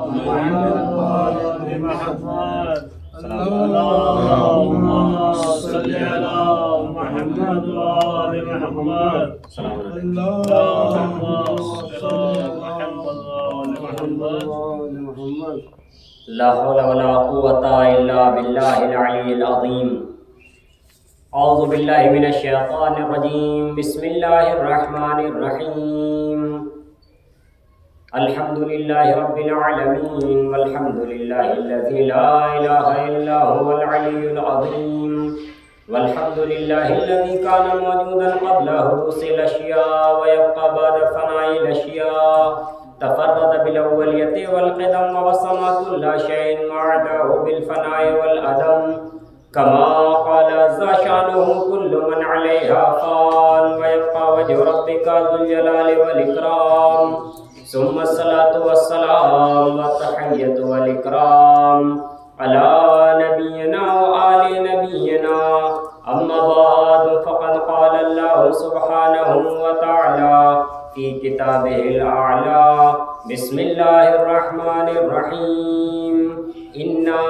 اللهم صل على محمد وآل محمد. اللهم صل على محمد وآل محمد. لا حول ولا قوة إلا بالله العلي العظيم. اعوذ باللہ من الشیطان الرجیم. بسم اللہ الرحمن الرحیم. الحمد للہ رب العالمین والحمد للہ الذی لا الہ الا هو العلی العظیم. والحمد للہ الذی کان موجودا قبل حدوث الاشیاء ویبقى بعد فناء الاشیاء. تفرد بالاولیت والقدم وبصم كل شيء ما عداه بالفناء والعدم. كما قال عز شانه كل من عليها فان ويبقى وجه ربك ذو الجلال والإكرام. ثم الصلاة والسلام والتحية والإكرام على نبينا وآل نبينا. أما بعد فقد قال الله سبحانه وتعالى في كتابه الأعلى. بسم الله الرحمن الرحيم. إنا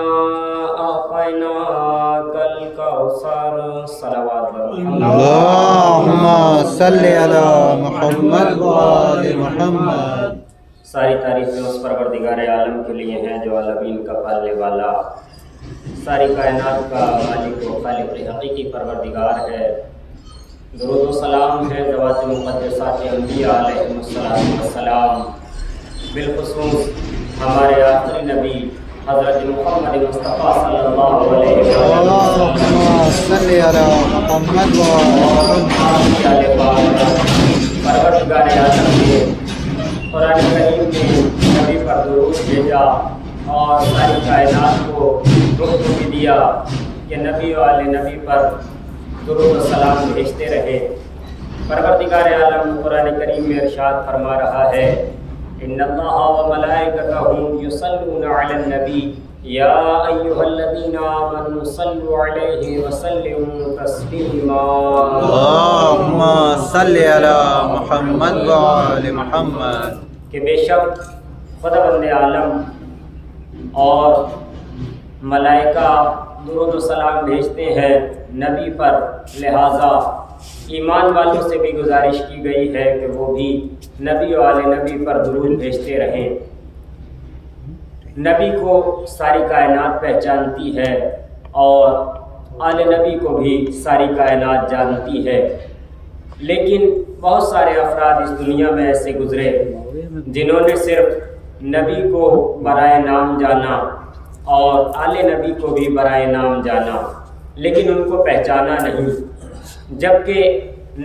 أعطيناك الكوثر. صلوات اللهم صل على محمد وآل محمد. ساری تعریفیں اس پروردگار عالم کے لیے ہیں جو عالمین کا پالنے والا، ساری کائنات کا مالک و خالق حقیقی پروردگار ہے. درود و سلام ہے ذوات مقدسات انبیاء علیہم السلام، بالخصوص ہمارے آخری نبی حضرت محمد مصطفیٰ صلی اللہ علیہ وسلم. اللهم صل على محمد وآل محمد. پروردگار عالم نے قرآن کریم میں نبی پر درود بھیجا اور ساری کائنات کو حکم بھی دیا کہ نبی والے نبی پر درود و سلام بھیجتے رہے. پروردگار عالم قرآن کریم میں ارشاد فرما رہا ہے ان اللہ وملائکتہ یصلون علی النبی یا ایھا الذین آمنوا صلوا علیہ وسلموا تسلیما. اللهم صل على محمد وآل محمد. کہ بے شک خداوند عالم اور ملائکہ درود و سلام بھیجتے ہیں نبی پر، لہٰذا ایمان والوں سے بھی گزارش کی گئی ہے کہ وہ بھی نبی والے نبی پر درود بھیجتے رہیں. نبی کو ساری کائنات پہچانتی ہے اور آل نبی کو بھی ساری کائنات جانتی ہے، لیکن بہت سارے افراد اس دنیا میں ایسے گزرے جنہوں نے صرف نبی کو برائے نام جانا اور آل نبی کو بھی برائے نام جانا، لیکن ان کو پہچانا نہیں. جبکہ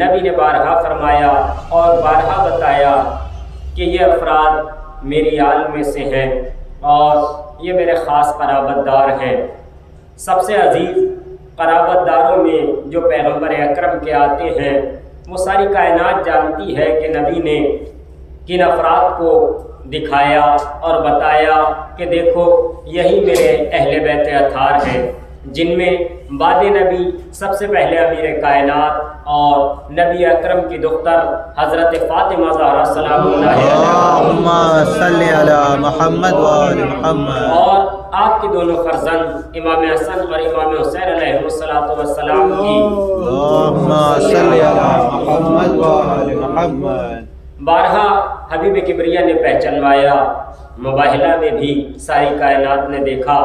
نبی نے بارہا فرمایا اور بارہا بتایا کہ یہ افراد میری آل میں سے ہیں اور یہ میرے خاص قرابت دار ہیں. سب سے عزیز قرابت داروں میں جو پیغمبر اکرم کے آتے ہیں وہ ساری کائنات جانتی ہے کہ نبی نے کن افراد کو دکھایا اور بتایا کہ دیکھو یہی میرے اہل بیت اطہار ہیں، جن میں بعد نبی سب سے پہلے امیر کائنات اور نبی اکرم کی دختر حضرت فاطمہ زہرا سلام اللہ علیہا اللهم صل على محمد وآل محمد. اور آپ کے دونوں فرزند امام حسن اور امام حسین علیہ السلام کی اللهم صل على محمد وآل محمد. بارہا حبیب کبریا نے پہچنوایا. مباہلہ میں بھی ساری کائنات نے دیکھا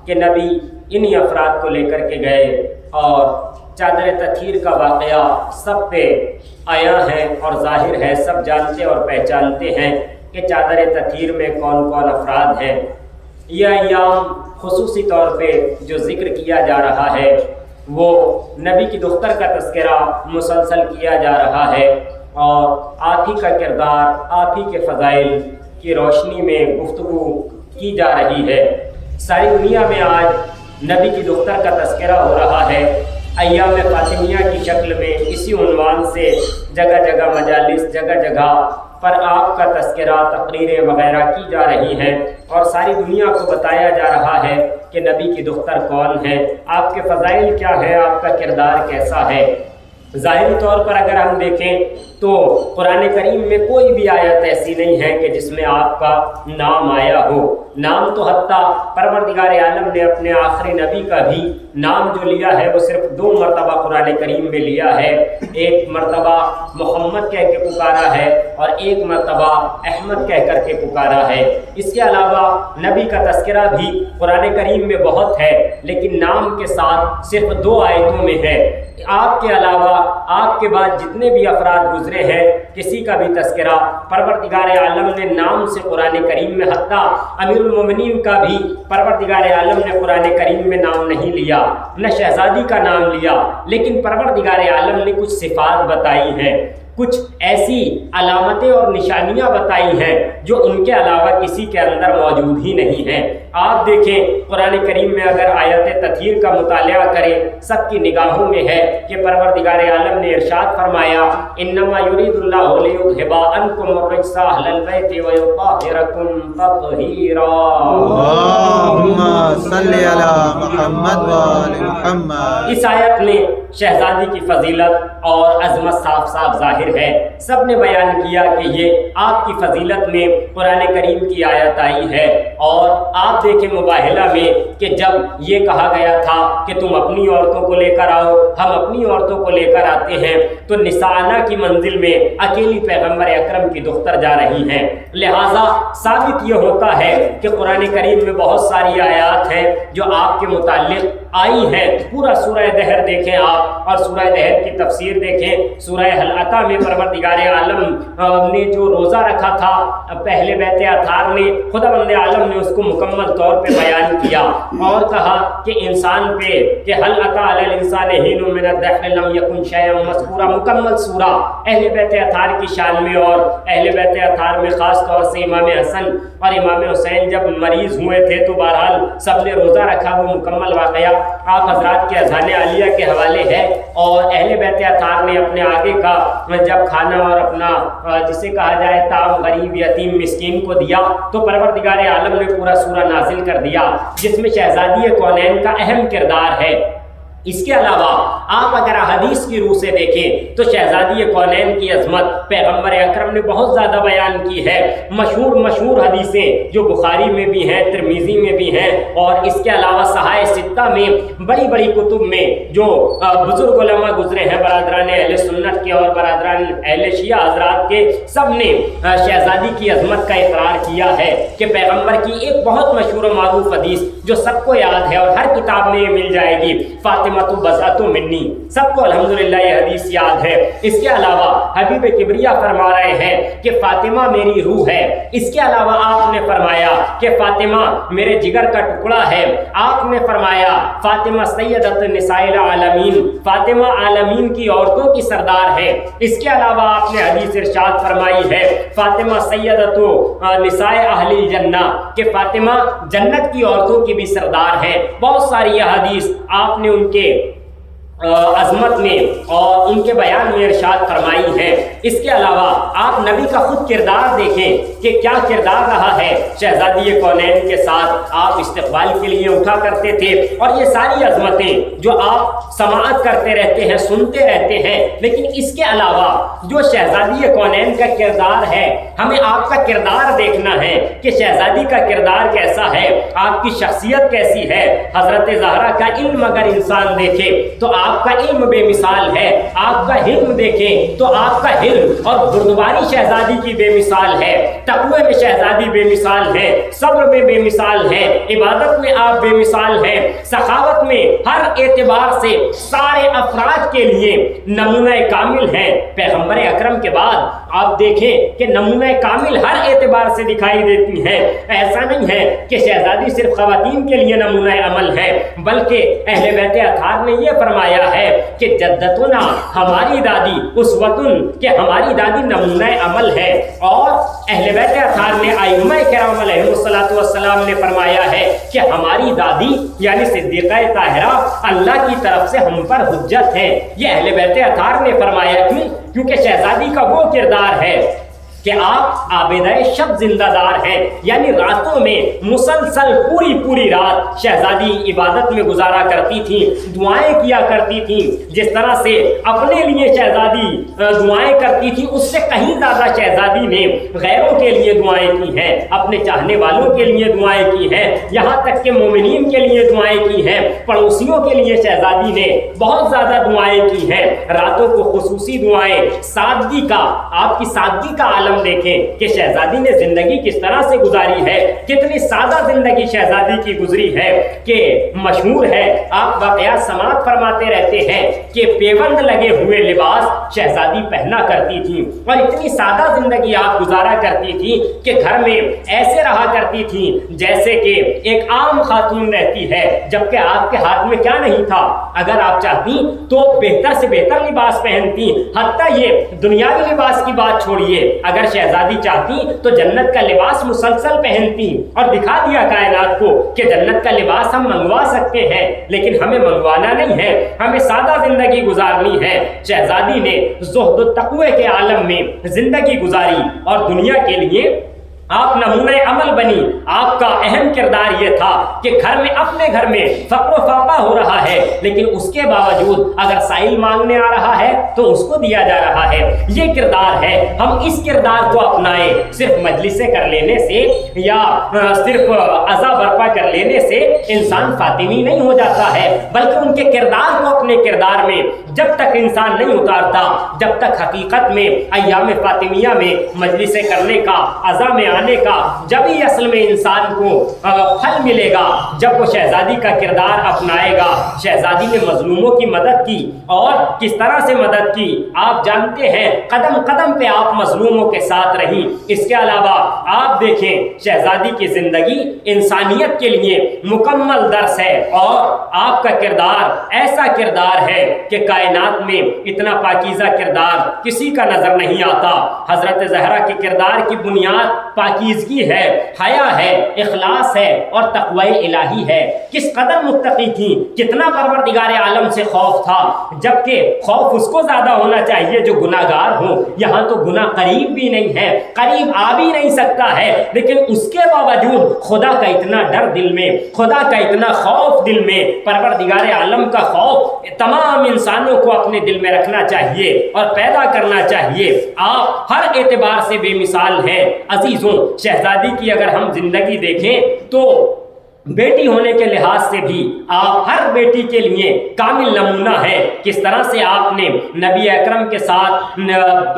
کہ نبی انہی افراد کو لے کر کے گئے اور چادر تطہیر کا واقعہ سب پہ آیا ہے اور ظاہر ہے، سب جانتے اور پہچانتے ہیں کہ چادر تطہیر میں کون کون افراد ہیں. یہ ایام خصوصی طور پہ جو ذکر کیا جا رہا ہے وہ نبی کی دختر کا تذکرہ مسلسل کیا جا رہا ہے اور آپ ہی کا کردار، آپ ہی کے فضائل کی روشنی میں گفتگو کی جا رہی ہے. ساری دنیا میں آج نبی کی دختر کا تذکرہ ہو رہا ہے. ایام فاطمیہ کی شکل میں اسی عنوان سے جگہ جگہ مجالس، جگہ جگہ پر آپ کا تذکرہ، تقریریں وغیرہ کی جا رہی ہیں اور ساری دنیا کو بتایا جا رہا ہے کہ نبی کی دختر کون ہے، آپ کے فضائل کیا ہے، آپ کا کردار کیسا ہے. ظاہری طور پر اگر ہم دیکھیں تو قرآن کریم میں کوئی بھی آیت ایسی نہیں ہے کہ جس میں آپ کا نام آیا ہو. نام تو حتیٰ پروردگار عالم نے اپنے آخری نبی کا بھی نام جو لیا ہے وہ صرف 2 مرتبہ قرآن کریم میں لیا ہے. ایک مرتبہ محمد کہہ کے پکارا ہے اور ایک مرتبہ احمد کہہ کر کے پکارا ہے. اس کے علاوہ نبی کا تذکرہ بھی قرآن کریم میں بہت ہے لیکن نام کے ساتھ صرف 2 آیتوں میں ہے. آپ کے علاوہ آپ کے بعد جتنے بھی افراد گزرے ہیں کسی کا بھی تذکرہ پروردگار عالم نے نام سے قرآن کریم میں، حتیٰ امیر المومنین کا بھی پروردگار عالم نے قرآن کریم میں نام نہیں لیا، نہ شہزادی کا نام لیا، لیکن پروردگار عالم نے کچھ صفات بتائی ہیں، کچھ ایسی علامتیں اور نشانیاں بتائی ہیں جو ان کے علاوہ کسی کے اندر موجود ہی نہیں ہیں. آپ دیکھیں قرآن کریم میں اگر آیت تطہیر کا مطالعہ کریں سب کی نگاہوں میں ہے کہ پروردگار عالم نے ارشاد فرمایا انما یرید اللہ لیذھب عنکم الرجس اہل البیت ویطہرکم تطہیرا. اللہم صلی علی محمد وآل محمد. اس آیت میں شہزادی کی فضیلت اور عظمت صاف صاف ظاہر ہے. سب نے بیان کیا کہ یہ آپ کی فضیلت میں قرآن کریم کی آیت آئی ہے. اور آپ دیکھیں مباہلہ میں کہ جب یہ کہا گیا تھا کہ تم اپنی عورتوں کو لے کر آؤ، ہم اپنی عورتوں کو لے کر آتے ہیں، تو نساءنا کی منزل میں اکیلی پیغمبر اکرم کی دختر جا رہی ہیں. لہٰذا ثابت یہ ہوتا ہے کہ قرآن کریم میں بہت ساری آیات ہیں جو آپ کے متعلق آئی ہیں. پورا سورہ دہر دیکھیں آپ اور سورہ دہر کی تفسیر دیکھیں. سورہ حلقہ میں پروردگار عالم نے جو روزہ رکھا تھا پہلے بیت اطہار نے، خداوند عالم نے اس کو مکمل طور پہ بیان کیا اور کہا کہ انسان پہ کہ حل اتی علی الانسان حین من الدہر لم یکن شیئا مذکورا. مکمل سورہ اہل بیت اطہار کی شان میں، اور اہل بیت اطہار میں خاص طور سے امام حسن اور امام حسین جب مریض ہوئے تھے تو بہرحال سب نے روزہ رکھا. وہ مکمل واقعہ آپ حضرات کے اذہان عالیہ کے حوالے ہے. اور اہل بیت اطہار نے اپنے آگے کا جب کھانا اور اپنا جسے کہا جائے طعام غریب یتیم مسکین کو دیا تو پروردگار عالم نے پورا سورہ نازل کر دیا جس میں شہزادی کونین کا اہم کردار ہے. اس کے علاوہ آپ اگر احادیث کی روح سے دیکھیں تو شہزادی کونین کی عظمت پیغمبر اکرم نے بہت زیادہ بیان کی ہے. مشہور حدیثیں جو بخاری میں بھی ہیں، ترمذی میں بھی ہیں، اور اس کے علاوہ صحائح ستہ میں بڑی بڑی کتب میں جو بزرگ علماء گزرے ہیں برادران اہل سنت کے اور برادران اہل شیعہ حضرات کے، سب نے شہزادی کی عظمت کا اقرار کیا ہے کہ پیغمبر کی ایک بہت مشہور و معروف حدیث جو سب کو یاد ہے اور ہر کتاب میں یہ مل جائے گی، فاطمہ تو بزعت منی. سب کو الحمدللہ یہ حدیث یاد ہے. اس کے علاوہ حبیب کبریا فرما رہے ہیں کہ فاطمہ میری روح ہے. اس کے علاوہ آپ نے فرمایا کہ فاطمہ میرے جگر کا ٹکڑا ہے. آپ نے فرمایا فاطمہ سیدۃ نساء العالمین، فاطمہ عالمین کی عورتوں کی سردار ہے. اس کے علاوہ آپ نے حدیث ارشاد فرمائی ہے فاطمہ سیدۃ نساء اہل الجنہ، کہ فاطمہ جنت کی عورتوں کی بھی سردار ہے. بہت ساری حدیث آپ نے ان کے عظمت میں اور ان کے بیان میں ارشاد فرمائی ہے. اس کے علاوہ آپ نبی کا خود کردار دیکھیں کہ کیا کردار رہا ہے. شہزادی کونین کے ساتھ آپ استقبال کے لیے اٹھا کرتے تھے، اور یہ ساری عظمتیں جو آپ سماعت کرتے رہتے ہیں، سنتے رہتے ہیں، لیکن اس کے علاوہ جو شہزادی کونین کا کردار ہے، ہمیں آپ کا کردار دیکھنا ہے کہ شہزادی کا کردار کیسا ہے، آپ کی شخصیت کیسی ہے. حضرت زہرا کا علم اگر انسان دیکھے تو آپ کا علم بے مثال ہے. آپ کا حلم دیکھیں تو آپ کا حلم، اور بردباری شہزادی کی بے مثال ہے. تقوی میں شہزادی بے مثال ہے، صبر میں بے مثال ہے، عبادت میں آپ بے مثال ہیں، سخاوت میں ہر اعتبار سے سارے افراد کے لیے نمونہ کامل ہیں. پیغمبر اکرم کے بعد آپ دیکھیں کہ نمونہ کامل ہر اعتبار سے دکھائی دیتی ہیں. ایسا نہیں ہے کہ شہزادی صرف خواتین کے لیے نمونہ عمل ہے، بلکہ اہل بیت اطہار نے یہ فرمایا ہے کہ جدتنا ہماری دادی اسوتن، کہ ہماری دادی نمونہ عمل ہے. اور اہل بیت اطہار نے ائمہ کرام علیہم الصلوۃ والسلام نے فرمایا ہے کہ ہماری دادی یعنی صدیقہ طاہرہ اللہ کی طرف سے ہم پر حجت ہے. یہ اہل بیت اطہار نے فرمایا. کیوں؟ کیونکہ شہزادی کا وہ کردار ہے کہ آپ عابدہ شب زندہ دار ہیں، یعنی راتوں میں مسلسل پوری رات شہزادی عبادت میں گزارا کرتی تھیں، دعائیں کیا کرتی تھیں۔ جس طرح سے اپنے لیے شہزادی دعائیں کرتی تھیں، اس سے کہیں زیادہ شہزادی نے غیروں کے لیے دعائیں کی ہیں، اپنے چاہنے والوں کے لیے دعائیں کی ہیں، یہاں تک کہ مومنین کے لیے دعائیں کی ہیں، پڑوسیوں کے لیے شہزادی نے بہت زیادہ دعائیں کی ہیں، راتوں کو خصوصی دعائیں۔ سادگی کا، آپ کی سادگی کا عالم دیکھیں کہ شہزادی نے زندگی کس طرح سے گزاری ہے، کتنی سادہ زندگی شہزادی کی گزری ہے کہ مشہور ہے، آپ واقعات سماعت فرماتے رہتے ہیں کہ پیوند لگے ہوئے لباس شہزادی پہنا کرتی تھی، اور اتنی سادہ زندگی آپ گزارا کرتی تھی کہ گھر میں ایسے رہا کرتی تھی جیسے کہ ایک عام خاتون رہتی ہے، جبکہ آپ کے ہاتھ میں کیا نہیں تھا، اگر آپ چاہتی تو بہتر سے بہتر لباس پہنتی، حتیٰ یہ دنیاوی لباس کی بات چھوڑیے، اگر شہزادی چاہتی تو جنت کا لباس مسلسل پہنتی اور دکھا دیا کائنات کو کہ جنت کا لباس ہم منگوا سکتے ہیں، لیکن ہمیں منگوانا نہیں ہے، ہمیں سادہ زندگی گزارنی ہے۔ شہزادی نے زہد و تقوی کے عالم میں زندگی گزاری اور دنیا کے لیے آپ نمونہ عمل بنی۔ آپ کا اہم کردار یہ تھا کہ اپنے گھر میں فقر و فاقہ ہو رہا ہے، لیکن اس کے باوجود اگر سائل مانگنے آ رہا ہے تو اس کو دیا جا رہا ہے، یہ کردار ہے۔ ہم اس کردار کو اپنائیں، صرف مجلسیں کر لینے سے یا صرف عزا برپا کر لینے سے انسان فاطمی نہیں ہو جاتا ہے، بلکہ ان کے کردار کو اپنے کردار میں جب تک انسان نہیں اتارتا، جب تک حقیقت میں ایام فاطمیہ میں مجلسیں کرنے کا، عزا میں آنے کا، جب ہی اصل میں انسان کو پھل ملے گا جب وہ شہزادی کا کردار اپنائے گا۔ شہزادی نے مظلوموں کی مدد کی، اور کس طرح سے مدد کی آپ جانتے ہیں، قدم قدم پہ آپ مظلوموں کے ساتھ رہی۔ اس کے علاوہ آپ دیکھیں شہزادی کی زندگی انسانیت کے لیے مکمل درس ہے، اور آپ کا کردار ایسا کردار ہے کہ کائنات میں اتنا پاکیزہ کردار کسی کا نظر نہیں آتا۔ حضرت زہرا کے کردار کی بنیاد پاکیزگی ہے، حیا ہے، اخلاص ہے اور تقوی الہی ہے۔ کس قدر متقی تھی، کتنا پروردگار عالم سے خوف تھا، جبکہ خوف اس کو زیادہ ہونا چاہیے جو گناہ گار ہو۔ یہاں تو گناہ قریب بھی نہیں ہے، قریب آ بھی نہیں سکتا ہے، لیکن اس کے باوجود خدا کا اتنا ڈر دل میں، خدا کا اتنا خوف دل میں، پروردگار عالم کا خوف تمام انسانوں کو اپنے دل میں رکھنا چاہیے اور پیدا کرنا چاہیے۔ آپ ہر اعتبار سے بے مثال ہیں عزیزوں۔ شہزادی کی اگر ہم زندگی دیکھیں تو بیٹی ہونے کے لحاظ سے بھی آپ ہر بیٹی کے لیے کامل نمونہ ہے۔ کس طرح سے آپ نے نبی اکرم کے ساتھ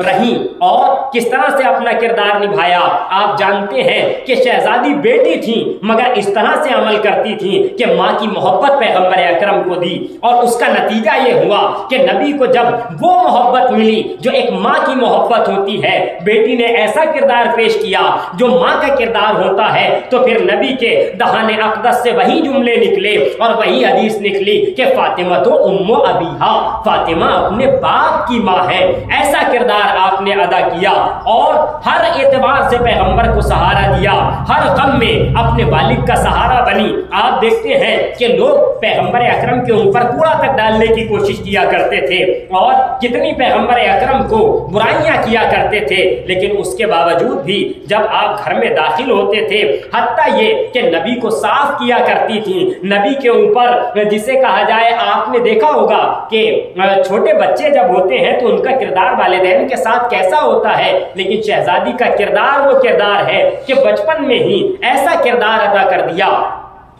رہی اور کس طرح سے اپنا کردار نبھایا۔ آپ جانتے ہیں کہ شہزادی بیٹی تھی مگر اس طرح سے عمل کرتی تھی کہ ماں کی محبت پیغمبر اکرم کو دی، اور اس کا نتیجہ یہ ہوا کہ نبی کو جب وہ محبت ملی جو ایک ماں کی محبت ہوتی ہے، بیٹی نے ایسا کردار پیش کیا جو ماں کا کردار ہوتا ہے، تو پھر نبی کے دہان اقدس سے وہی جملے نکلے اور وہی حدیث نکلی کہ فاطمہ تو ام ابیہا، فاطمہ اپنے باپ کی ماں ہے۔ ایسا کردار آپ نے ادا کیا اور ہر اعتبار سے پیغمبر کو سہارا دیا، ہر غم میں اپنے والد کا سہارا بنی۔ آپ دیکھتے ہیں کہ لوگ پیغمبر اکرم کے اوپر کوڑا تک ڈالنے کی کوشش کیا کرتے تھے، اور کتنی پیغمبر اکرم کو برائیاں کیا کرتے تھے، لیکن اس کے باوجود بھی جب آپ گھر میں داخل ہوتے تھے، حتیٰ یہ کہ نبی کو صاف کیا کرتی تھی۔ نبی کے اوپر جسے کہا جائے، آپ نے دیکھا ہوگا کہ چھوٹے بچے جب ہوتے ہیں تو ان کا کردار والدین کے ساتھ کیسا ہوتا ہے، لیکن شہزادی کا کردار وہ کردار ہے کہ بچپن میں ہی ایسا کردار ادا کر دیا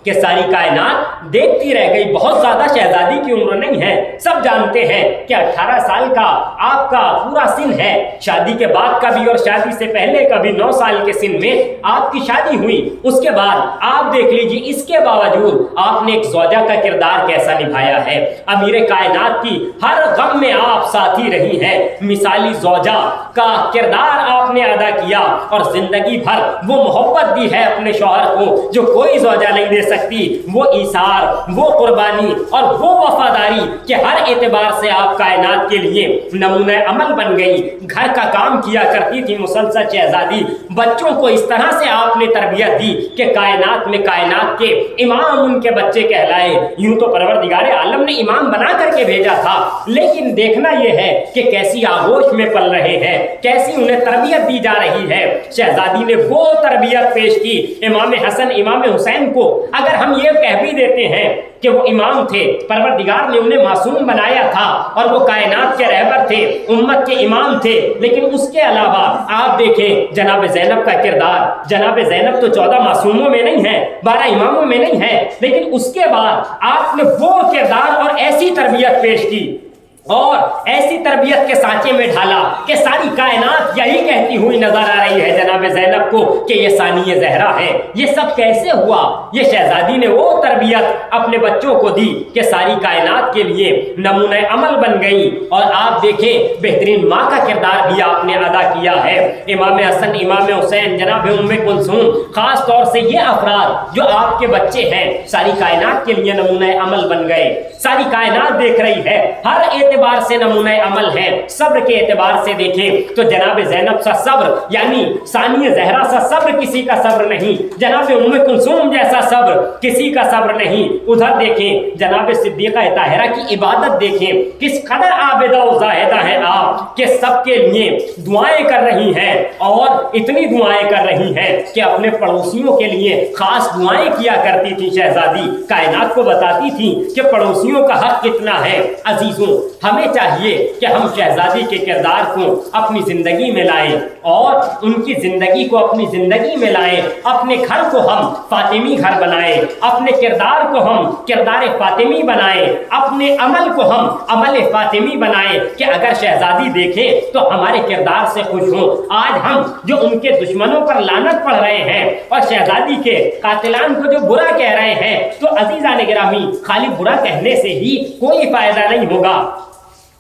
کہ ساری کائنات دیکھتی رہ گئی۔ بہت زیادہ شہزادی کی عمر نہیں ہے، سب جانتے ہیں کہ 18 سال کا آپ کا پورا سن ہے، شادی کے بعد کا بھی اور شادی سے پہلے کا بھی 9 سال کے سن میں آپ کی شادی ہوئی۔ اس کے بعد آپ دیکھ لیجیے، اس کے باوجود آپ نے ایک زوجہ کا کردار کیسا نبھایا ہے۔ امیر کائنات کی ہر غم میں آپ ساتھی رہی ہیں، مثالی زوجہ کا کردار آپ نے ادا کیا، اور زندگی بھر وہ محبت دی ہے اپنے شوہر کو جو کوئی زوجہ نہیں دے سکتی وہ ایثار، وہ قربانی اور وہ وفاداری کہ ہر اعتبار سے آپ کائنات کے لیے نمونہ عمل بن گئی. گھر کا کام کیا کرتی تھی مسلسل شہزادی. بچوں کو اس طرح سے آپ نے تربیت دی کہ کائنات میں کائنات کے امام ان کے بچے کہلائے. یوں تو پروردگار عالم نے امام بنا کر کے بھیجا تھا، لیکن دیکھنا یہ ہے کہ کیسی آغوش میں پل رہے ہیں، کیسی انہیں تربیت دی جا رہی ہے. شہزادی نے وہ تربیت پیش کی امام حسن امام حسین کو. اگر ہم یہ کہہ بھی دیتے ہیں کہ وہ امام تھے، پروردگار نے انہیں معصوم بنایا تھا اور وہ کائنات کے رہبر تھے، امت کے امام تھے، لیکن اس کے علاوہ آپ دیکھیں جناب زینب کا کردار. جناب زینب تو 14 معصوموں میں نہیں ہے، 12 اماموں میں نہیں ہے، لیکن اس کے بعد آپ نے وہ کردار اور ایسی تربیت پیش کی اور ایسی تربیت کے سانچے میں ڈھالا کہ ساری کائنات یہی کہتی ہوئی نظر آ رہی ہے جناب زینب کو کہ یہ ثانیہ زہرا ہے. یہ سب کیسے ہوا؟ یہ شہزادی نے وہ تربیت اپنے بچوں کو دی کہ ساری کائنات کے لیے نمونہ عمل بن گئی. اور آپ دیکھیں بہترین ماں کا کردار بھی آپ نے ادا کیا ہے. امام حسن امام حسین جناب ام کلثوم، خاص طور سے یہ افراد جو آپ کے بچے ہیں ساری کائنات کے لیے نمونہ عمل بن گئے. ساری کائنات دیکھ رہی ہے، ہر اعتبار سے نمونہ عمل ہے. صبر کے اعتبار سے دیکھیں تو جناب زینب سا صبر، یعنی ثانیہ زہرا سا صبر کسی کا صبر نہیں. جناب ام کلثوم جیسا صبر کسی کا صبر نہیں. ادھر دیکھیں جناب صدیقہ طاہرہ کی عبادت دیکھیں، کس قدر عابدہ و زاہدہ ہیں آپ کہ سب کے لیے دعائیں کر رہی ہیں اور اتنی دعائیں کر رہی ہیں کہ اپنے پڑوسیوں کے لیے خاص دعائیں کیا کرتی تھی. شہزادی کائنات کو بتاتی تھی کہ پڑوسیوں کا حق کتنا ہے. عزیزوں ہمیں چاہیے کہ ہم شہزادی کے کردار کو اپنی زندگی میں لائیں اور ان کی زندگی کو اپنی زندگی میں لائیں. اپنے گھر کو ہم فاطمی گھر بنائیں، اپنے کردار کو ہم کردار فاطمی بنائیں، اپنے عمل کو ہم عمل فاطمی بنائیں کہ اگر شہزادی دیکھیں تو ہمارے کردار سے خوش ہوں. آج ہم جو ان کے دشمنوں پر لعنت پڑھ رہے ہیں اور شہزادی کے قاتلان کو جو برا کہہ رہے ہیں تو عزیزان گرامی خالی برا کہنے سے ہی کوئی فائدہ نہیں ہوگا.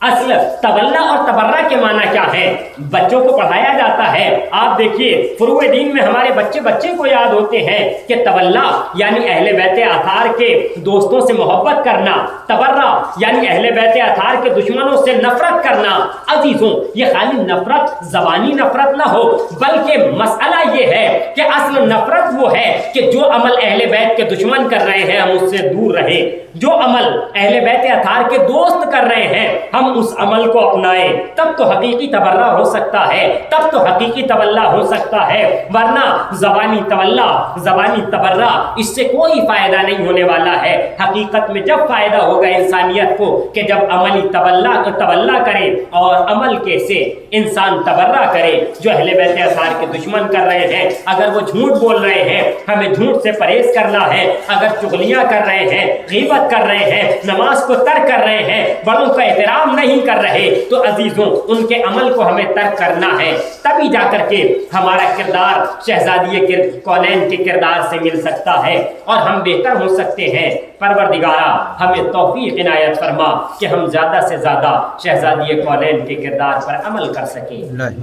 اصل تولا اور تبرہ کے معنی کیا ہے؟ بچوں کو پڑھایا جاتا ہے. آپ دیکھیے فروع دین میں ہمارے بچے کو یاد ہوتے ہیں کہ تولا یعنی اہل بیت اطہار کے دوستوں سے محبت کرنا، تبرہ یعنی اہل بیت اطہار کے دشمنوں سے نفرت کرنا. عزیزوں یہ خالی نفرت زبانی نفرت نہ ہو، بلکہ مسئلہ یہ ہے کہ اصل نفرت وہ ہے کہ جو عمل اہل بیت کے دشمن کر رہے ہیں ہم اس سے دور رہیں، جو عمل اہل بیت اطہار کے دوست کر رہے ہیں ہم اس عمل کو اپنائیں. تب تو حقیقی تبرہ ہو سکتا ہے، تب تو حقیقی تولا ہو سکتا ہے. ورنہ زبانی تولا زبانی تبرہ اس سے کوئی فائدہ نہیں ہونے والا ہے. حقیقت میں جب فائدہ ہوگا انسانیت کو کہ جب عملی تولا کرے اور عمل کے سے انسان تبرہ کرے. جو اہل بیت اطہار کے دشمن کر رہے ہیں اگر وہ جھوٹ بول رہے ہیں ہمیں جھوٹ سے پرہیز کرنا ہے. اگر چغلیاں کر رہے ہیں، غیبت کر رہے ہیں، نماز کو ترک کر رہے ہیں، بڑوں کا احترام نہیں کر رہے تو عزیزوں ان کے عمل کو ہمیں ترک کرنا ہے. تبھی جا کر کے ہمارا کردار شہزادی کونین کے کردار سے مل سکتا ہے اور ہم بہتر ہو سکتے ہیں. پروردگارا ہمیں توفیق عنایت فرما کہ ہم زیادہ سے زیادہ شہزادی کونین کے کردار پر عمل کر سکیں.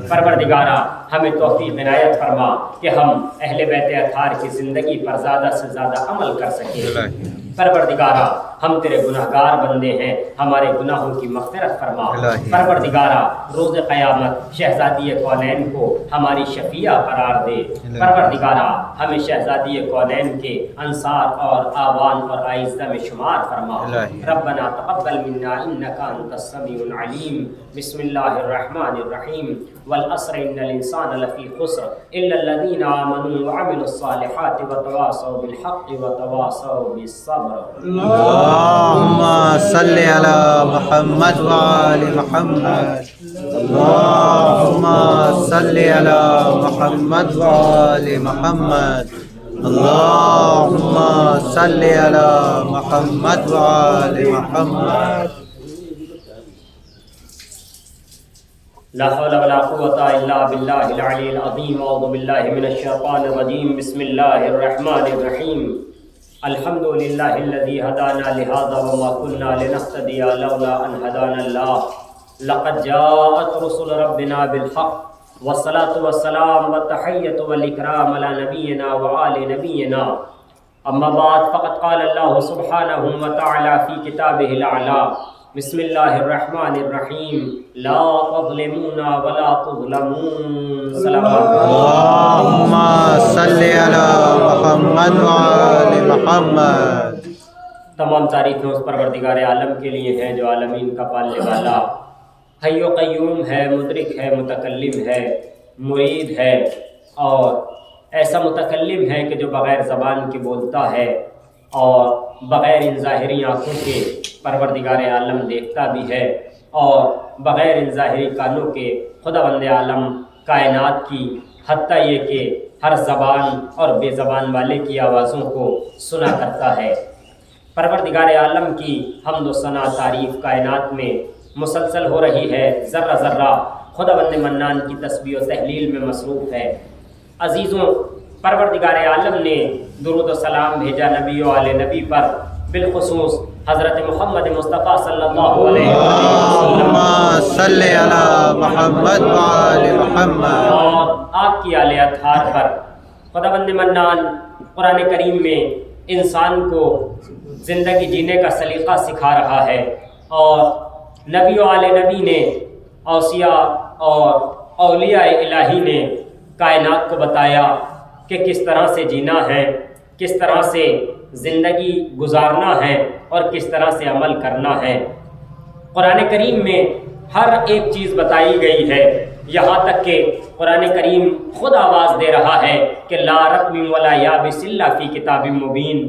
پروردگارا ہمیں توفیق عنایت فرما کہ ہم اہل بیت اطہار کی زندگی پر زیادہ سے زیادہ عمل کر سکیں. پروردگارا ہم تیرے گناہگار بندے ہیں، ہمارے گناہوں کی مغفرت فرما. پروردگارا روز قیامت شہزادی کونین کو ہماری شفیع قرار دے. پروردگارا ہمیں شہزادی کونین کے انصار اور آوان اور آئزہ میں شمار فرما. ربنا تقبل منا انک انت السمیع العلیم. بسم اللہ الرحمن الرحیم. والعصر ان الانسان لفی خسر الا الذین آمنوا وعملوا الصالحات وتواصوا بالحق وتواصوا بالصبر. اللهم صل على محمد وآل محمد. اللهم صل على محمد وآل محمد. اللهم صل على محمد وآل محمد. لا حول ولا قوة إلا بالله العلي العظيم. أعوذ بالله من الشيطان الرجيم. بسم الله الرحمن الرحيم. الحمد لله الذي هدانا لهذا وما كنا لنهتدي لولا أن هدانا الله. لقد جاءت رسل ربنا بالحق والصلاة والسلام والتحية والإكرام على نبينا وآل نبينا اما بعد فقد قال اللہ سبحانہ وتعالی فی کتابہ الاعلی بسم اللہ الرحمن الرحیم لا تظلمون ولا تظلمون اللہم صلی علی محمد وآل محمد۔ تمام تعریفیں اس پروردگار عالم کے لیے ہیں جو عالمین کا پالنے والا حی و قیوم ہے، مدرک ہے، متکلم ہے، مرید ہے، اور ایسا متکلم ہے کہ جو بغیر زبان کے بولتا ہے اور بغیر ان ظاہری آنکھوں کے پروردگار عالم دیکھتا بھی ہے، اور بغیر ان ظاہری کانوں کے خداوند عالم کائنات کی حتیٰ یہ کہ ہر زبان اور بے زبان والے کی آوازوں کو سنا کرتا ہے۔ پروردگار عالم کی حمد و ثنا تعریف کائنات میں مسلسل ہو رہی ہے، ذرہ ذرہ خداوند منان کی تسبیح و تحلیل میں مصروف ہے۔ عزیزوں، پروردگار عالم نے درود و سلام بھیجا نبی و آل نبی پر، بالخصوص حضرت محمد مصطفیٰ صلی اللہ علیہ وسلم، اللہم صلی علی محمد وآل محمد، اور آپ کی آل اطہار پر۔ خداوند منان قرآن کریم میں انسان کو زندگی جینے کا سلیقہ سکھا رہا ہے، اور نبی و آل نبی نے، اوصیاء اور اولیاء الہی نے کائنات کو بتایا کہ کس طرح سے جینا ہے، کس طرح سے زندگی گزارنا ہے، اور کس طرح سے عمل کرنا ہے۔ قرآن کریم میں ہر ایک چیز بتائی گئی ہے، یہاں تک کہ قرآن کریم خود آواز دے رہا ہے کہ لا رطب ولا یابس الا فی کتاب مبین،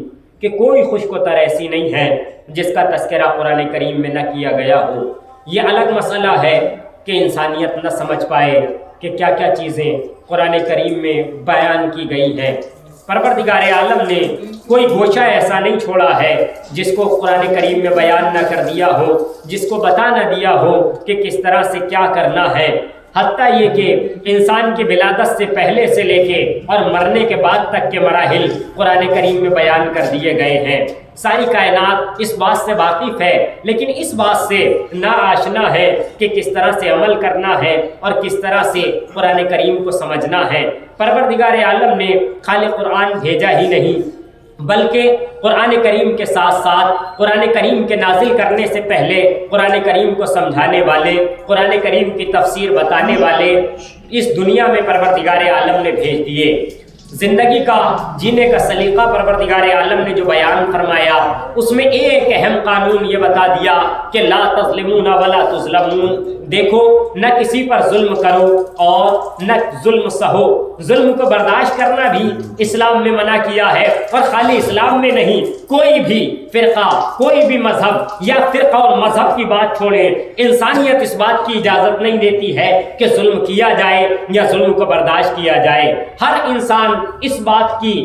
کہ کوئی خشک و تر ایسی نہیں ہے جس کا تذکرہ قرآن کریم میں نہ کیا گیا ہو۔ یہ الگ مسئلہ ہے کہ انسانیت نہ سمجھ پائے کہ کیا کیا چیزیں قرآن کریم میں بیان کی گئی ہیں۔ پروردگار عالم نے کوئی گوشہ ایسا نہیں چھوڑا ہے جس کو قرآن کریم میں بیان نہ کر دیا ہو، جس کو بتا نہ دیا ہو کہ کس طرح سے کیا کرنا ہے۔ حتیٰ یہ کہ انسان کی ولادت سے پہلے سے لے کے اور مرنے کے بعد تک کے مراحل قرآن کریم میں بیان کر دیے گئے ہیں۔ ساری کائنات اس بات سے واقف ہے، لیکن اس بات سے ناآشنا ہے کہ کس طرح سے عمل کرنا ہے اور کس طرح سے قرآن کریم کو سمجھنا ہے۔ پروردگار عالم نے خالی قرآن بھیجا ہی نہیں، بلکہ قرآن کریم کے ساتھ ساتھ قرآن کریم کے نازل کرنے سے پہلے قرآن کریم کو سمجھانے والے، قرآن کریم کی تفسیر بتانے والے اس دنیا میں پروردگار عالم نے بھیج دیے۔ زندگی کا جینے کا سلیقہ پروردگار عالم نے جو بیان فرمایا، اس میں ایک اہم قانون یہ بتا دیا کہ لا تظلمون ولا تظلمون، دیکھو نہ کسی پر ظلم کرو اور نہ ظلم سہو۔ ظلم کو برداشت کرنا بھی اسلام میں منع کیا ہے، اور خالی اسلام میں نہیں، کوئی بھی فرقہ، کوئی بھی مذہب یا فرقہ اور مذہب کی بات چھوڑیں، انسانیت اس بات کی اجازت نہیں دیتی ہے کہ ظلم کیا جائے یا ظلم کو برداشت کیا جائے۔ ہر انسان اس بات کی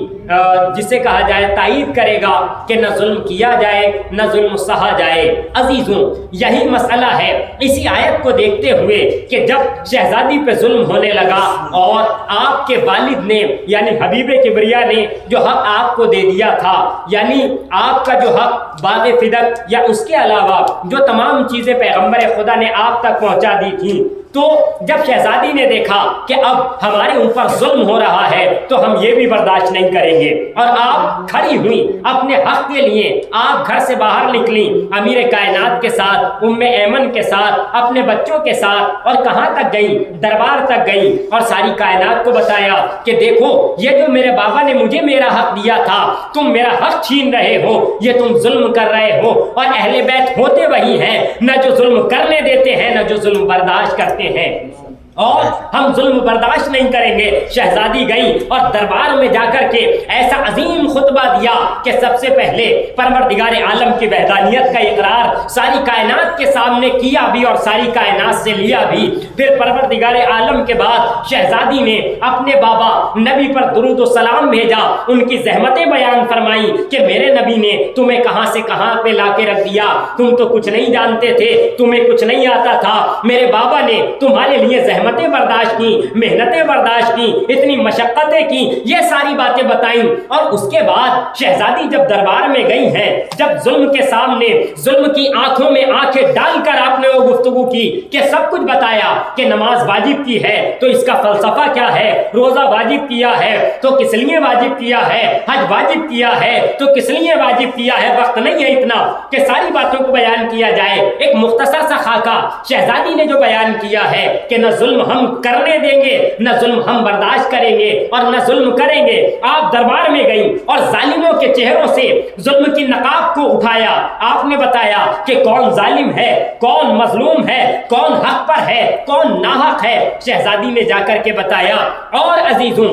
جسے کہا جائے تائید کرے گا کہ نہ ظلم کیا جائے نہ ظلم سہا جائے۔ عزیزوں، یہی مسئلہ ہے اسی آیت کو دیکھتے ہوئے کہ جب شہزادی پہ ظلم ہونے لگا اور آپ کے والد نے یعنی حبیب کبریا نے جو حق آپ کو دے دیا تھا، یعنی آپ کا جو حق باغ فدق یا اس کے علاوہ جو تمام چیزیں پیغمبر خدا نے آپ تک پہنچا دی تھیں، تو جب شہزادی نے دیکھا کہ اب ہمارے اوپر ظلم ہو رہا ہے تو ہم یہ بھی برداشت نہیں کریں گے، اور آپ کھڑی ہوئی اپنے حق کے لیے، آپ گھر سے باہر نکلی امیر کائنات کے ساتھ، ام ایمن کے ساتھ، اپنے بچوں کے ساتھ، اور کہاں تک گئی؟ دربار تک گئی، اور ساری کائنات کو بتایا کہ دیکھو یہ جو میرے بابا نے مجھے میرا حق دیا تھا، تم میرا حق چھین رہے ہو، یہ تم ظلم کر رہے ہو۔ اور اہل بیت ہوتے وہی ہیں نہ جو ظلم کرنے دیتے ہیں نہ جو ظلم برداشت کرتے ہیں، اور ہم ظلم برداشت نہیں کریں گے۔ شہزادی گئی اور دربار میں جا کر کے ایسا عظیم خطبہ دیا کہ سب سے پہلے پروردگار عالم کی وحدانیت کا اقرار ساری کائنات کے سامنے کیا بھی اور ساری کائنات سے لیا بھی۔ پھر پروردگار عالم کے بعد شہزادی نے اپنے بابا نبی پر درود و سلام بھیجا، ان کی زحمتیں بیان فرمائی کہ میرے نبی نے تمہیں کہاں سے کہاں پہ لا کے رکھ دیا، تم تو کچھ نہیں جانتے تھے، تمہیں کچھ نہیں آتا تھا، میرے بابا نے تمہارے لیے زحمتیں برداشت کی، محنتیں برداشت کی، اتنی مشقتیں کی، یہ ساری باتیں بتائیں. اور اس کے بعد شہزادی جب دربار میں گئی ہیں، جب ظلم کے سامنے ظلم کی آنکھوں میں آنکھیں ڈال کر آپ نے وہ گفتگو کی کہ سب کچھ بتایا کہ نماز واجب کی ہے تو اس کا فلسفہ کیا ہے، روزہ واجب کیا ہے تو کس لیے واجب کیا ہے، حج واجب کیا ہے تو کس لیے واجب کیا ہے. وقت نہیں ہے اتنا کہ ساری باتوں کو بیان کیا جائے. ایک مختصر سا خاکہ شہزادی نے جو بیان کیا ہے کہ نہ ظلم ہم کرنے دیں گے، نہ ظلم ہم برداشت کریں گے اور نہ ظلم کریں گے. آپ دربار میں گئی اور ظالموں کے چہروں سے ظلم کی نقاب کو اٹھایا. آپ نے بتایا کہ کون ظالم ہے، کون مظلوم ہے، کون حق پر ہے، کون ناحق ہے. شہزادی نے جا کر کے بتایا. اور عزیزوں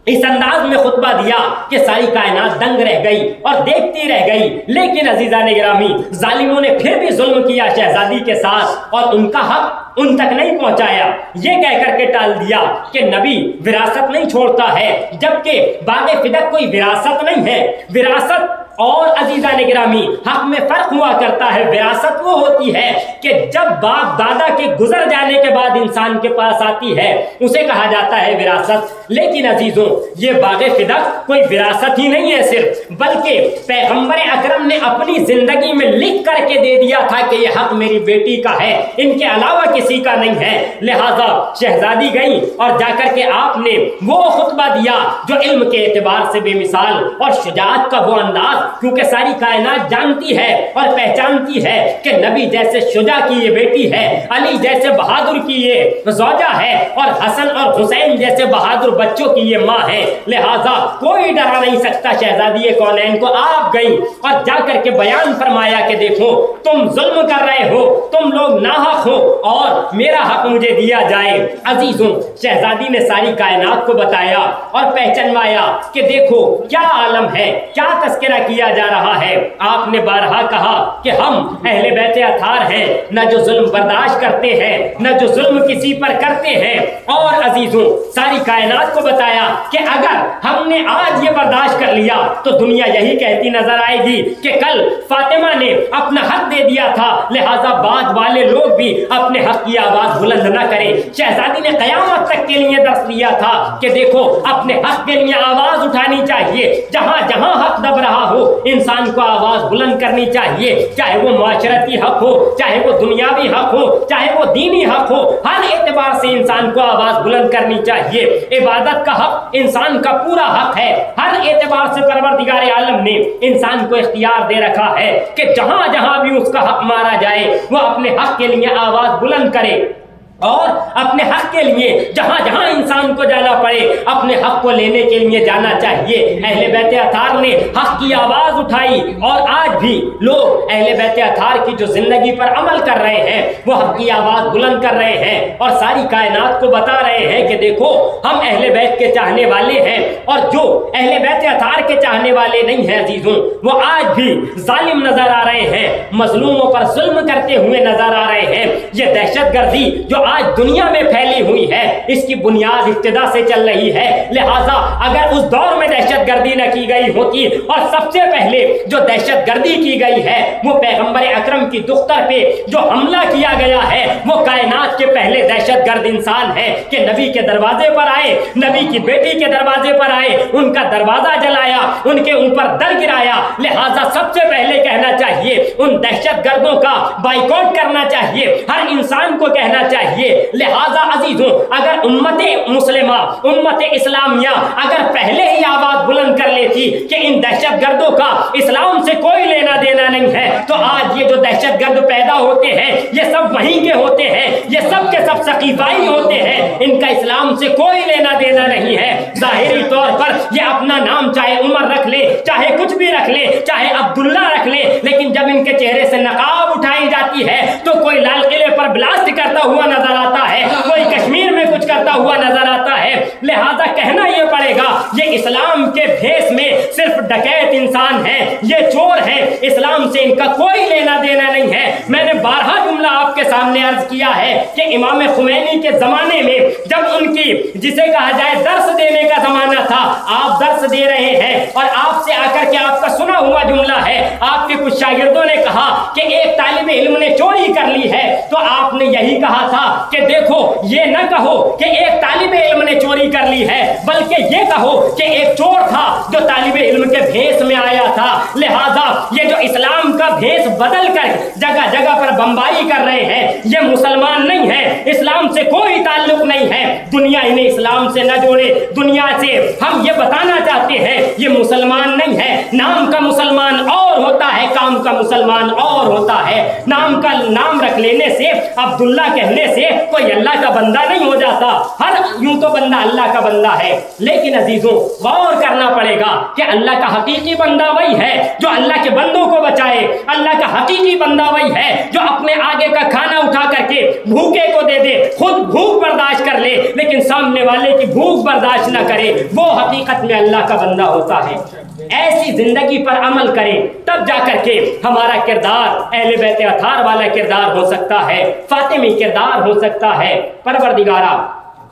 اس انداز میں خطبہ دیا کہ ساری کائنات دنگ رہ گئی اور دیکھتی رہ گئی. لیکن عزیزان گرامی، ظالموں نے پھر بھی ظلم کیا شہزادی کے ساتھ اور ان کا حق ان تک نہیں پہنچایا. یہ کہہ کر کے ٹال دیا کہ نبی وراثت نہیں چھوڑتا ہے، جبکہ باغ فدق کوئی وراثت نہیں ہے. وراثت اور عزیزان گرامی حق میں فرق ہوا کرتا ہے. وراثت وہ ہوتی ہے کہ جب باپ دادا کے گزر جانے کے بعد انسان کے پاس آتی ہے اسے کہا جاتا ہے وراثت. لیکن عزیزوں یہ باغ فدق کوئی وراثت ہی نہیں ہے صرف، بلکہ پیغمبر اکرم نے اپنی زندگی میں لکھ کر کے دے دیا تھا کہ یہ حق میری بیٹی کا ہے، ان کے علاوہ کسی کا نہیں ہے. لہذا شہزادی گئی اور جا کر کے آپ نے وہ خطبہ دیا جو علم کے اعتبار سے بے مثال اور شجاعت کا وہ انداز، کیونکہ ساری کائنات جانتی ہے اور پہچانتی ہے کہ نبی جیسے شجاع کی یہ بیٹی ہے، علی جیسے بہادر کی یہ زوجہ ہے اور حسن اور حسین جیسے بہادر بچوں کی یہ ماں ہے. لہذا کوئی ڈرا نہیں سکتا شہزادی کونین کو. آپ گئی اور جا کر کے بیان فرمایا کہ دیکھو تم ظلم کر رہے ہو، تم لوگ ناحق ہو اور میرا حق مجھے دیا جائے. عزیزوں شہزادی نے ساری کائنات کو بتایا اور پہچنوایا کہ دیکھو کیا عالم ہے، کیا تذکرہ کیا جا رہا ہے. آپ نے بارہا کہا کہ ہم اہل بیت اطہار ہیں، نہ جو ظلم برداشت کرتے ہیں، نہ جو ظلم کسی پر کرتے ہیں. اور عزیزوں ساری کائنات کو بتایا کہ اگر ہم نے آج یہ برداشت کر لیا تو دنیا یہی کہتی نظر آئے گی کہ کل فاطمہ نے اپنا حق دے دیا تھا، لہذا بعد والے لوگ بھی اپنے حق کی آواز بلند نہ کریں. شہزادی نے قیامت تک کے لیے درس دیا تھا کہ دیکھو اپنے حق کے لیے آواز اٹھانی چاہیے. جہاں جہاں حق دب رہا ہو انسان کو آواز بلند کرنی چاہیے، چاہے وہ معاشرتی حق ہو، چاہے وہ دنیاوی حق ہو، چاہے وہ دینی حق ہو. ہر اعتبار سے انسان کو آواز بلند کرنی چاہیے. عبادت کا حق انسان کا پورا حق ہے. ہر اعتبار سے پروردگار عالم نے انسان کو اختیار دے رکھا ہے کہ جہاں جہاں بھی اس کا حق مارا جائے وہ اپنے حق کے لیے آواز بلند کرے، اور اپنے حق کے لیے جہاں جہاں انسان کو جانا پڑے اپنے حق کو لینے کے لیے جانا چاہیے. اہل بیت اطہار نے حق کی آواز اٹھائی اور آج بھی لوگ اہل بیت اطہار کی جو زندگی پر عمل کر رہے ہیں وہ حق کی آواز بلند کر رہے ہیں اور ساری کائنات کو بتا رہے ہیں کہ دیکھو ہم اہل بیت کے چاہنے والے ہیں. اور جو اہل بیت اطہار کے چاہنے والے نہیں ہیں عزیزوں وہ آج بھی ظالم نظر آ رہے ہیں، مظلوموں پر ظلم کرتے ہوئے نظر آ رہے ہیں. یہ دہشت گردی جو آج دنیا میں پھیلی ہوئی ہے اس کی بنیاد ابتدا سے چل رہی ہے. لہٰذا اگر اس دور میں دہشت گردی نہ کی گئی ہوتی، اور سب سے پہلے جو دہشت گردی کی گئی ہے وہ پیغمبر اکرم کی دختر پہ جو حملہ کیا گیا ہے وہ کائنات کے پہلے دہشت گرد انسان ہے کہ نبی کے دروازے پر آئے، نبی کی بیٹی کے دروازے پر آئے، ان کا دروازہ جلایا، ان کے اوپر در گرایا. لہٰذا سب سے پہلے کہنا چاہیے ان دہشت گردوں کا بائیکاٹ کرنا چاہیے، ہر انسان کو کہنا چاہیے. لہذا عزیزوں اگر امت مسلمہ، امت اسلامیہ اگر پہلے ہی آواز بلند کر لیتی کہ ان دہشت گردوں کا اسلام سے کوئی لینا دینا نہیں ہے تو آج یہ جو دہشت گرد پیدا ہوتے ہیں یہ سب وہیں کے ہوتے ہیں، یہ سب کے سب ثقیفائی ہوتے ہیں، ان کا اسلام سے کوئی لینا دینا نہیں ہے. ظاہری طور پر یہ اپنا نام چاہے عمر رکھ لے، چاہے کچھ بھی رکھ لے، چاہے عبداللہ رکھ لے، لیکن جب ان کے چہرے سے نقاب اٹھائی جاتی ہے تو کوئی لال قلعے پر بلاسٹ کرتا ہوا نظر آتا ہے، کوئی کشمیر میں کچھ کرتا ہوتا ہوا نظر آتا ہے. لہذا کہنا یہ پڑے گا یہ اسلام کے بھیس میں صرف ڈکیت انسان ہیں, یہ چور ہیں, اسلام سے ان کا کوئی لینا دینا نہیں ہے. میں نے بارہا جملہ آپ کے سامنے عرض کیا ہے کہ امام خمینی کے زمانے میں جب ان کی جسے کہا جائے درس دینے کا زمانہ تھا, آپ درس دے رہے ہیں اور آپ سے آ کر کے آپ کا سنا ہوا جملہ ہے, آپ کے کچھ شاگردوں نے کہا کہ ایک طالب علم نے چوری کر لی ہے, تو آپ نے یہی کہا تھا کہ دیکھو یہ نہ کہو کہ ایک طالب علم نے چوری کر لی ہے, بلکہ یہ کہو کہ ایک چور تھا جو طالب علم کے بھیس میں آیا تھا. لہذا یہ جو اسلام کا بھیس بدل کر جگہ جگہ پر بمباری کر رہے ہیں یہ مسلمان نہیں ہے, اسلام سے کوئی تعلق نہیں ہے. دنیا انہیں اسلام سے نہ جوڑے, دنیا سے ہم یہ بتانا چاہتے ہیں یہ مسلمان نہیں ہے. نام کا مسلمان اور ہوتا ہے, کام کا مسلمان اور ہوتا ہے. نام کا نام رکھ لینے سے, عبداللہ کہنے سے کوئی اللہ کا بندہ نہیں ہو جاتا. ہر یوں تو بندہ اللہ کا بندہ ہے, لیکن عزیزوں غور کرنا پڑے گا کہ اللہ کا حقیقی بندہ وہی ہے جو اللہ کے بندوں کو بچائے. اللہ کا حقیقی بندہ وہی ہے جو اپنے آگے کا کھانا اٹھا کر کے بھوکے کو دے دے, خود بھوک برداشت کر لے لیکن سامنے والے کی بھوک برداشت نہ کرے, وہ حقیقت میں اللہ کا بندہ ہوتا ہے. ایسی زندگی پر عمل کریں تب جا کر کے ہمارا کردار اہل بیت اطہار والا کردار ہو سکتا ہے, فاطمی کردار ہو سکتا ہے. پروردگارا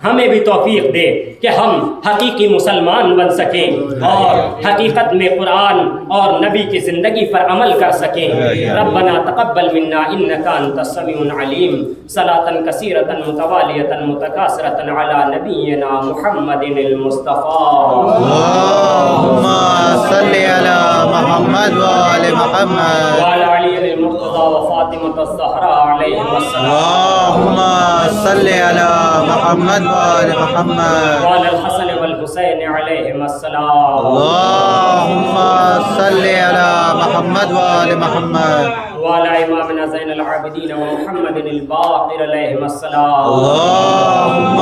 ہمیں بھی توفیق دے کہ ہم حقیقی مسلمان بن سکیں اور حقیقت میں قرآن اور نبی کی زندگی پر عمل کر سکیں. ربنا تقبل منا انك انت السميع العليم. صلاة كثيرة متوالية متكاثرة على نبينا محمد المصطفى. اللهم صل على محمد وآل محمد وعلى علي المرتضى وفاطمة الزهراء عليهم السلام. اللهم صل على محمد وآل محمد وعلى الحسن والحسين عليهم السلام. اللهم صل على محمد وآل محمد وعلى إمامنا زين العابدين ومحمد الباقر عليهم السلام. اللهم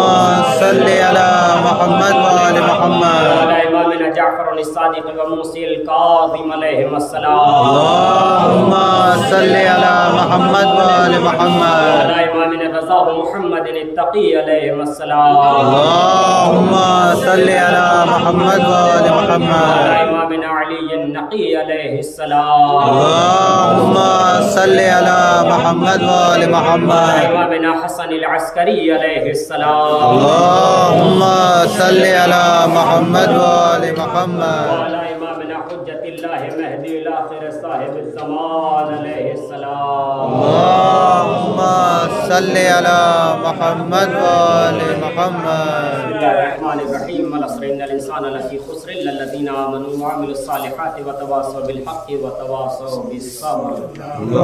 صل على محمد وآل محمد وعلى إمامنا جعفر الصادق وموسى الكاظم عليهم السلام. اللهم صل على محمد وآل محمد وعلى إمامنا رضا محمد التقي عليهم السلام. اللهم صل على محمد وآل محمد وعلى إمامنا علي النقي عليه السلام. اللهم صل على محمد وآل وعلى محمد إمامنا حسن العسكري عليه السلام. اللهم صل على محمد وآل محمد وعلى إمامنا حجة الله مهدي الآخر صاحب الزمان عليه السلام. اللهم صل على محمد وآل محمد. بسم الله الرحمن الرحيم. والعصر إن الإنسان لفي خسر إلا الذين آمنوا وعملوا الصالحات وتواصوا بالحق وتواصوا بالصبر.